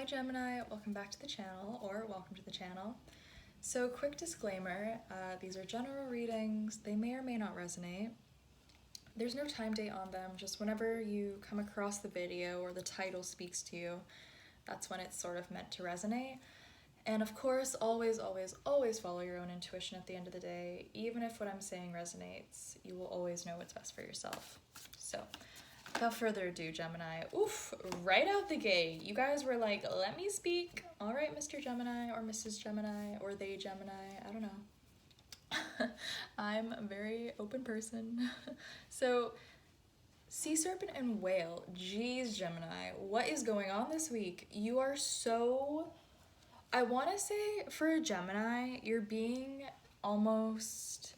Hi Gemini, welcome back to the channel, or welcome to the channel. So quick disclaimer, these are general readings, they may or may not resonate. There's no time date on them, just whenever you come across the video or the title speaks to you, that's when it's sort of meant to resonate. And of course, always, always, always follow your own intuition at the end of the day. Even if what I'm saying resonates, you will always know what's best for yourself. So, without further ado, Gemini, oof, right out the gate, you guys were like, let me speak. All right, Mr. Gemini or Mrs. Gemini or they Gemini, I don't know. I'm a very open person. So, sea serpent and whale, geez, Gemini, what is going on this week? You are so, I want to say for a Gemini, you're being almost,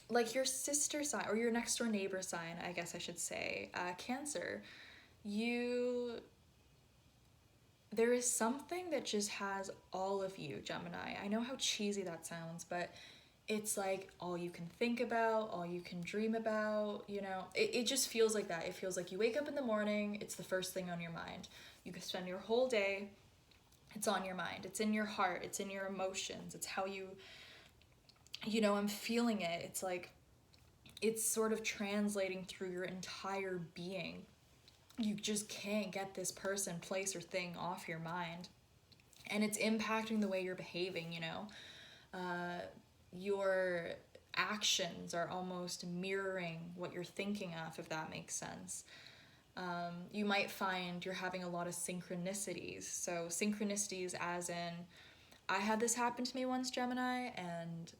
like your sister sign or your next door neighbor sign, I guess I should say, Cancer, there is something that just has all of you, Gemini. I know how cheesy that sounds, but it's like all you can think about, all you can dream about, you know, it just feels like that. It feels like you wake up in the morning, it's the first thing on your mind. You can spend your whole day, it's on your mind, it's in your heart, it's in your emotions, it's how you know, I'm feeling it. It's like, it's sort of translating through your entire being. You just can't get this person, place, or thing off your mind. And it's impacting the way you're behaving, you know. Your actions are almost mirroring what you're thinking of, if that makes sense. You might find you're having a lot of synchronicities. So synchronicities as in, I had this happen to me once, Gemini, and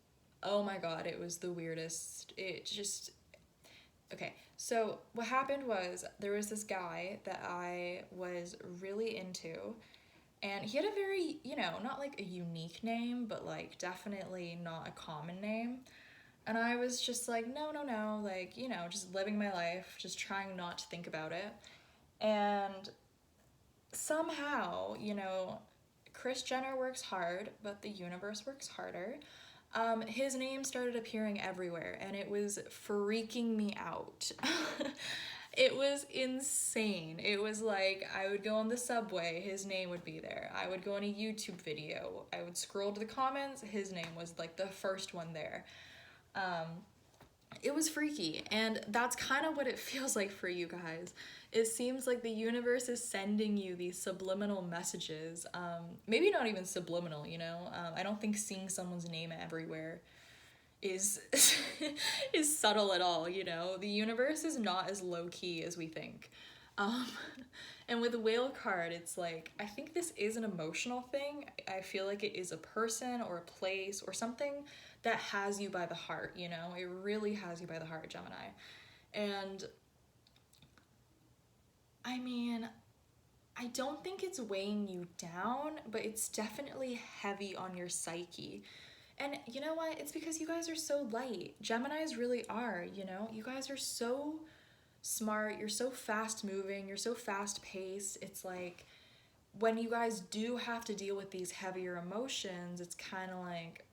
oh my god, it was the weirdest. It just, okay, so what happened was there was this guy that I was really into, and he had a very, you know, not like a unique name, but like definitely not a common name. And I was just like, no, like, you know, just living my life, just trying not to think about it. And somehow, you know, Kris Jenner works hard, but the universe works harder. His name started appearing everywhere, and it was freaking me out. It was insane. It was like, I would go on the subway, his name would be there. I would go on a YouTube video, I would scroll to the comments, his name was like the first one there. It was freaky, and that's kind of what it feels like for you guys. It seems like the universe is sending you these subliminal messages. Maybe not even subliminal, you know? I don't think seeing someone's name everywhere is is subtle at all, you know? The universe is not as low-key as we think. And with the whale card, it's like, I think this is an emotional thing. I feel like it is a person or a place or something that has you by the heart, you know? It really has you by the heart, Gemini. And I mean, I don't think it's weighing you down, but it's definitely heavy on your psyche. And you know what? It's because you guys are so light. Geminis really are, you know? You guys are so smart, you're so fast moving, you're so fast paced. It's like, when you guys do have to deal with these heavier emotions, it's kind of like,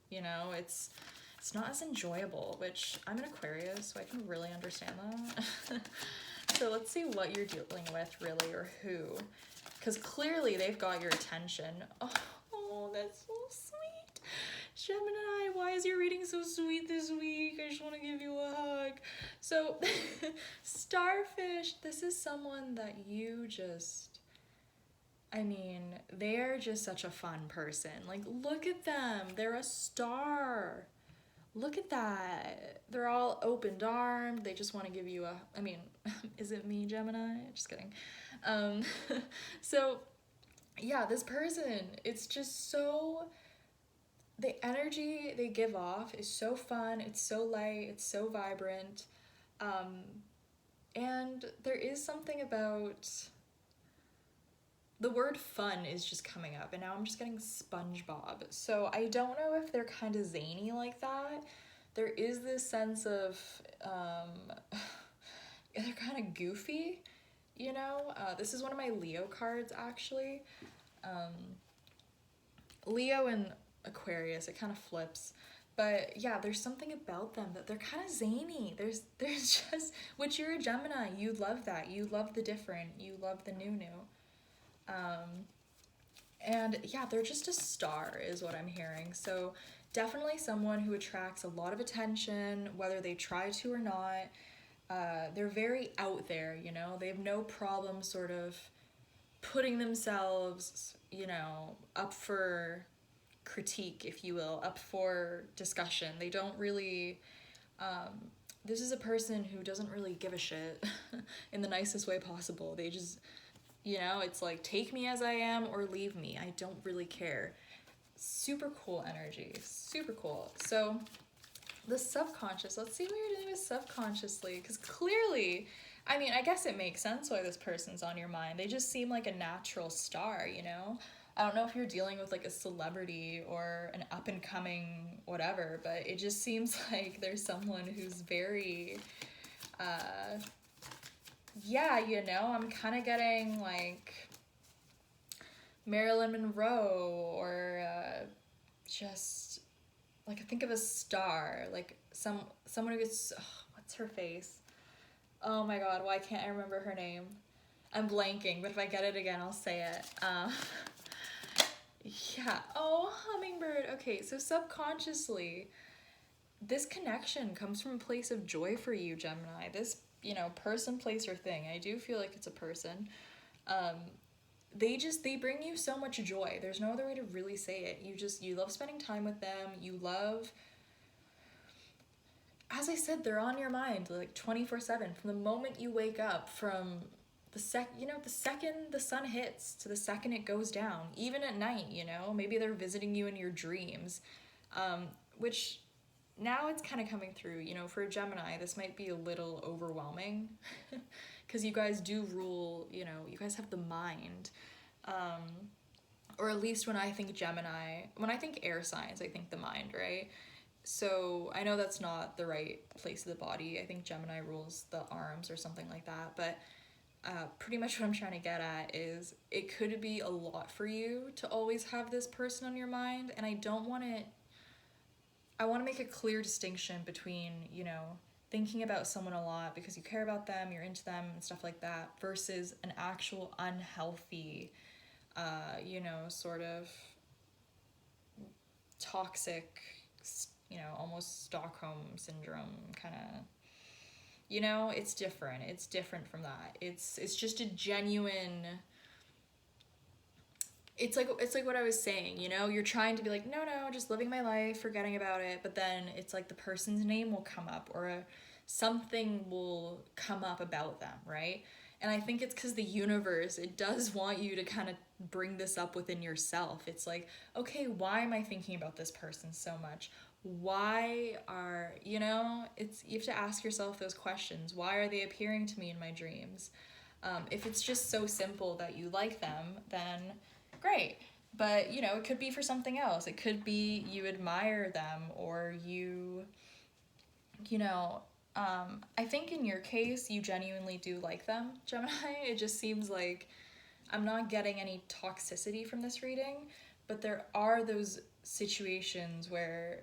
you know, it's not as enjoyable, which I'm an Aquarius, so I can really understand that. So let's see what you're dealing with, really, or who. Because clearly they've got your attention. Oh, that's so sweet. Gemini, why is your reading so sweet this week? I just want to give you a hug. So, Starfish, this is someone that you just, I mean, they're just such a fun person. Like, look at them. They're a star. Look at that. They're all open-armed. They just want to give you a, I mean, is it me, Gemini? Just kidding. So, yeah, this person, it's just so, the energy they give off is so fun. It's so light. It's so vibrant. And there is something about, the word fun is just coming up, and now I'm just getting SpongeBob. So I don't know if they're kind of zany like that. There is this sense of, they're kind of goofy, you know? This is one of my Leo cards, actually. Leo and Aquarius, it kind of flips. But yeah, there's something about them that they're kind of zany. There's just, which you're a Gemini, you love that. You love the different. You love the new. Um, and yeah, they're just a star is what I'm hearing. So definitely someone who attracts a lot of attention, whether they try to or not. They're very out there, you know. They have no problem sort of putting themselves, you know, up for critique, if you will, up for discussion. They don't really, this is a person who doesn't really give a shit in the nicest way possible. They just, you know, it's like, take me as I am or leave me. I don't really care. Super cool energy. Super cool. So the subconscious, let's see what you're doing with subconsciously, because clearly, I mean, I guess it makes sense why this person's on your mind. They just seem like a natural star, you know? I don't know if you're dealing with like a celebrity or an up and coming whatever, but it just seems like there's someone who's very, yeah, you know, I'm kind of getting like Marilyn Monroe or just like, I think of a star, like someone who gets, oh, what's her face? Oh my god, why can't I remember her name? I'm blanking, but if I get it again, I'll say it. Yeah, oh, hummingbird. Okay, so subconsciously, this connection comes from a place of joy for you, Gemini. This, you know, person, place, or thing. I do feel like it's a person. They bring you so much joy. There's no other way to really say it. You love spending time with them. You love, as I said, they're on your mind like 24/7 from the moment you wake up, from the second the sun hits to the second it goes down, even at night, you know. Maybe they're visiting you in your dreams, which now it's kind of coming through, you know. For a Gemini, this might be a little overwhelming because you guys do rule, you know, you guys have the mind. Or at least when I think Gemini, when I think air signs, I think the mind, right? So I know that's not the right place of the body. I think Gemini rules the arms or something like that. But pretty much what I'm trying to get at is it could be a lot for you to always have this person on your mind. And I don't want it, I want to make a clear distinction between, you know, thinking about someone a lot because you care about them, you're into them and stuff like that, versus an actual unhealthy, you know, sort of toxic, you know, almost Stockholm syndrome kind of, you know. It's different. It's different from that. It's just a genuine, it's like what I was saying, you know, you're trying to be like, no, just living my life, forgetting about it, but then it's like the person's name will come up or something will come up about them, right? And I think it's because the universe, it does want you to kind of bring this up within yourself. It's like, okay, why am I thinking about this person so much? Why are, you know, you have to ask yourself those questions. Why are they appearing to me in my dreams? If it's just so simple that you like them, then great. But, you know, it could be for something else. It could be you admire them or you know, I think in your case, you genuinely do like them, Gemini. It just seems like I'm not getting any toxicity from this reading, but there are those situations where,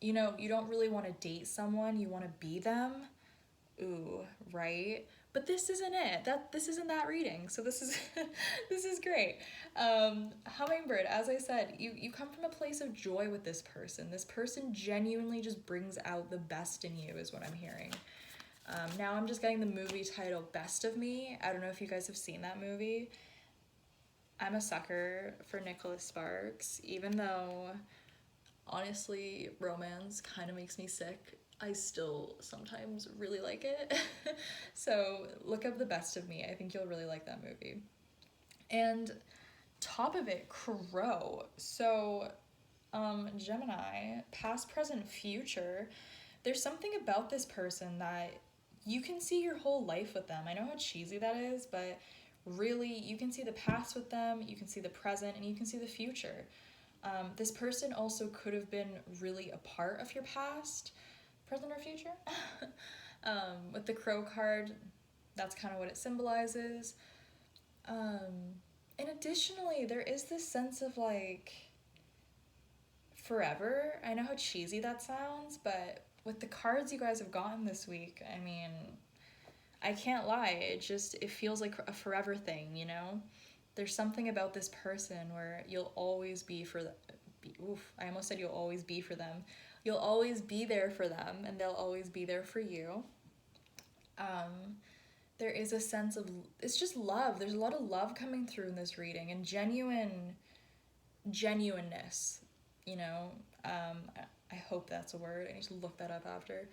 you know, you don't really want to date someone, you want to be them. Ooh, right? But this isn't it. This isn't that reading. So this is this is great. Hummingbird, as I said, you come from a place of joy with this person. This person genuinely just brings out the best in you, is what I'm hearing. Now I'm just getting the movie title Best of Me. I don't know if you guys have seen that movie. I'm a sucker for Nicholas Sparks, even though honestly romance kind of makes me sick. I still sometimes really like it. So look up The Best of Me. I think you'll really like that movie. And top of it, Crow. So Gemini, past, present, future. There's something about this person that you can see your whole life with them. I know how cheesy that is, but really you can see the past with them, you can see the present, and you can see the future. This person also could have been really a part of your past, present, or future. With the Crow card, that's kind of what it symbolizes. And additionally, there is this sense of like forever. I know how cheesy that sounds, but with the cards you guys have gotten this week, I mean, I can't lie. It feels like a forever thing, you know? There's something about this person where you'll always be for I almost said you'll always be for them. You'll always be there for them, and they'll always be there for you. There is a sense of, it's just love. There's a lot of love coming through in this reading, and genuineness, you know. I hope that's a word. I need to look that up after.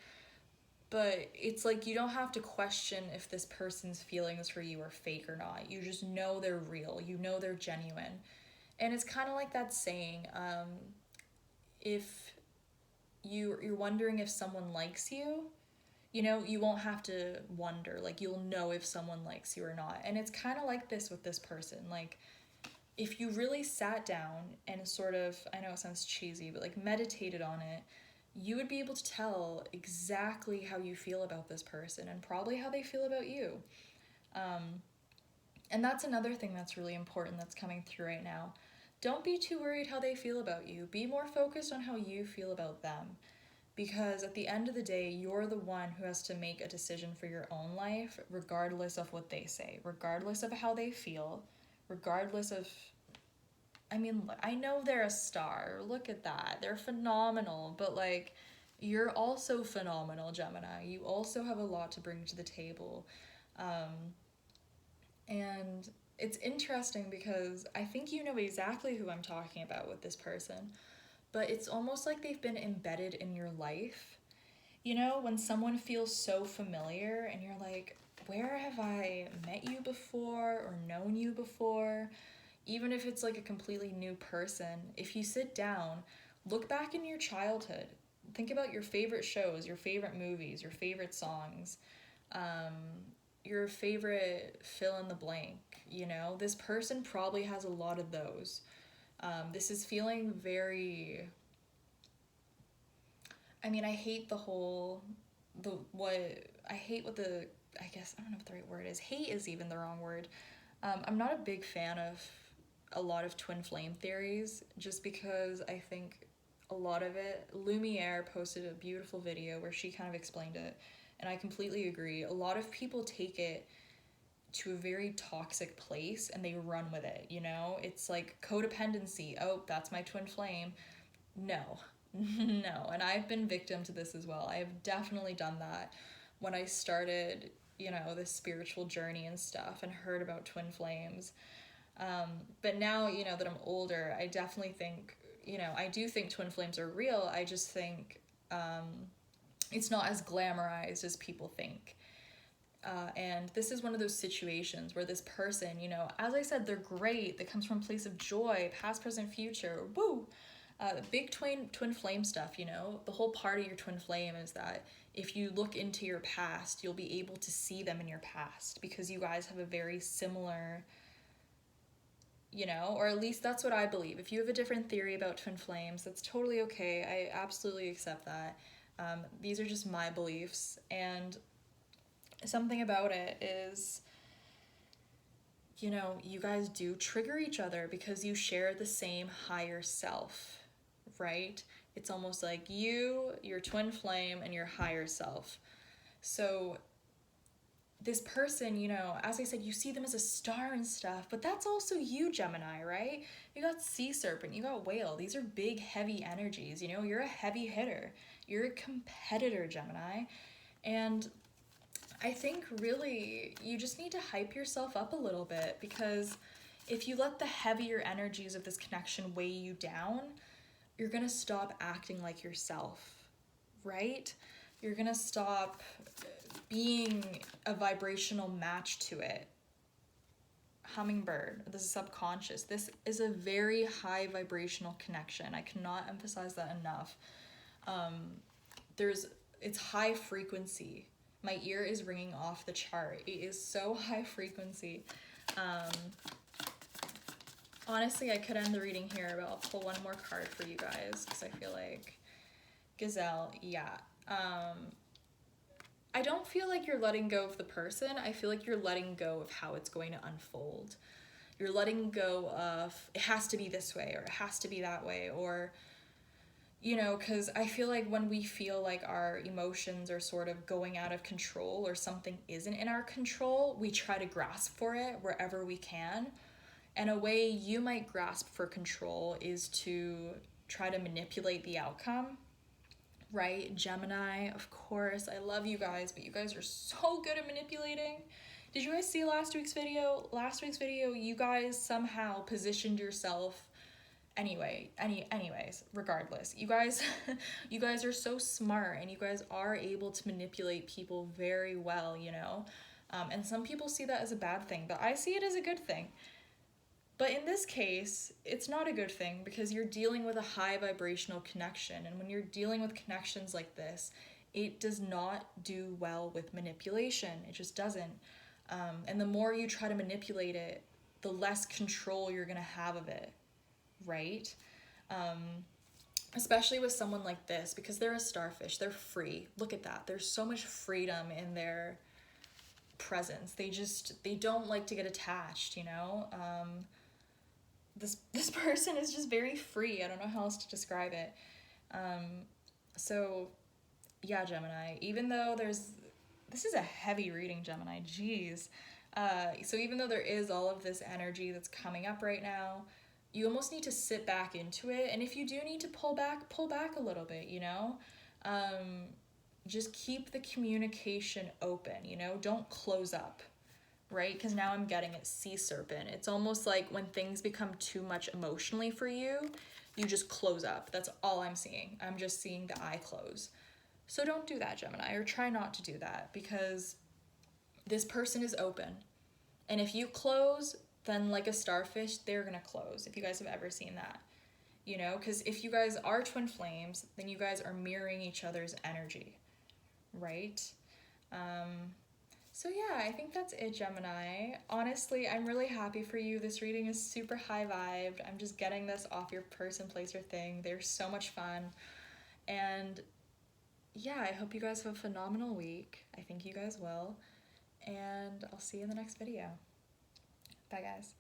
But it's like you don't have to question if this person's feelings for you are fake or not. You just know they're real. You know they're genuine. And it's kind of like that saying, if you're wondering if someone likes you, you know, you won't have to wonder. Like, you'll know if someone likes you or not. And it's kind of like this with this person. Like, if you really sat down and sort of, I know it sounds cheesy, but like meditated on it, you would be able to tell exactly how you feel about this person and probably how they feel about you. And that's another thing that's really important that's coming through right now. Don't be too worried how they feel about you. Be more focused on how you feel about them. Because at the end of the day, you're the one who has to make a decision for your own life, regardless of what they say, regardless of how they feel, regardless of, I mean, I know they're a star. Look at that. They're phenomenal. But, like, you're also phenomenal, Gemini. You also have a lot to bring to the table. And it's interesting because I think you know exactly who I'm talking about with this person. But it's almost like they've been embedded in your life. You know, when someone feels so familiar and you're like, where have I met you before or known you before? Even if it's like a completely new person, if you sit down, look back in your childhood, think about your favorite shows, your favorite movies, your favorite songs, your favorite fill in the blank, you know? This person probably has a lot of those. This is feeling very, I mean, I hate I guess, I don't know what the right word is. Hate is even the wrong word. I'm not a big fan of a lot of twin flame theories, just because I think a lot of it, Lumiere posted a beautiful video where she kind of explained it, and I completely agree. A lot of people take it to a very toxic place and they run with it, you know? It's like codependency. Oh, that's my twin flame. No. No. And I've been victim to this as well. I have definitely done that when I started, you know, this spiritual journey and stuff and heard about twin flames. But now, you know, that I'm older, I definitely think, you know, I do think twin flames are real. I just think it's not as glamorized as people think. And this is one of those situations where this person, you know, as I said, they're great. That comes from a place of joy, past, present, future. Woo! Big twin flame stuff, you know. The whole part of your twin flame is that if you look into your past, you'll be able to see them in your past because you guys have a very similar, you know, or at least that's what I believe. If you have a different theory about twin flames, that's totally okay. I absolutely accept that. These are just my beliefs, and something about it is, you know, you guys do trigger each other because you share the same higher self, right? It's almost like you, your twin flame, and your higher self. So this person, you know, as I said, you see them as a star and stuff, but that's also you, Gemini, right? You got sea serpent, you got whale. These are big, heavy energies, you know? You're a heavy hitter. You're a competitor, Gemini. And I think really you just need to hype yourself up a little bit, because if you let the heavier energies of this connection weigh you down, you're going to stop acting like yourself, right? You're going to stop being a vibrational match to it. Hummingbird, this is subconscious. This is a very high vibrational connection. I cannot emphasize that enough. It's high frequency. My ear is ringing off the chart. It is so high frequency. Honestly, I could end the reading here, but I'll pull one more card for you guys because I feel like Gazelle, yeah. I don't feel like you're letting go of the person. I feel like you're letting go of how it's going to unfold. You're letting go of, it has to be this way, or it has to be that way, or You know, because I feel like when we feel like our emotions are sort of going out of control or something isn't in our control, we try to grasp for it wherever we can. And a way you might grasp for control is to try to manipulate the outcome, right? Gemini, of course, I love you guys, but you guys are so good at manipulating. Did you guys see last week's video? Last week's video, you guys somehow positioned yourself anyways, regardless, you guys you guys are so smart, and you guys are able to manipulate people very well, you know. And some people see that as a bad thing, but I see it as a good thing. But in this case, it's not a good thing, because you're dealing with a high vibrational connection, and when you're dealing with connections like this, it does not do well with manipulation. It just doesn't. And the more you try to manipulate it, the less control you're gonna have of it, right? Especially with someone like this, because they're a starfish, they're free. Look at that. There's so much freedom in their presence. They don't like to get attached, you know. This person is just very free. I don't know how else to describe it. So yeah, Gemini, even though this is a heavy reading, Gemini, jeez. So even though there is all of this energy that's coming up right now, you almost need to sit back into it. And if you do need to pull back a little bit, you know. Just keep the communication open, you know. Don't close up, right? Because now I'm getting it, sea serpent. It's almost like when things become too much emotionally for you, you just close up. That's all I'm seeing. I'm just seeing the eye close. So don't do that, Gemini, or try not to do that, because this person is open. And if you close, then like a starfish, they're gonna close, if you guys have ever seen that. You know, because if you guys are twin flames, then you guys are mirroring each other's energy, right? So yeah, I think that's it, Gemini. Honestly, I'm really happy for you. This reading is super high vibed. I'm just getting this off your person, place, or thing. They're so much fun. And yeah, I hope you guys have a phenomenal week. I think you guys will. And I'll see you in the next video. Bye, guys.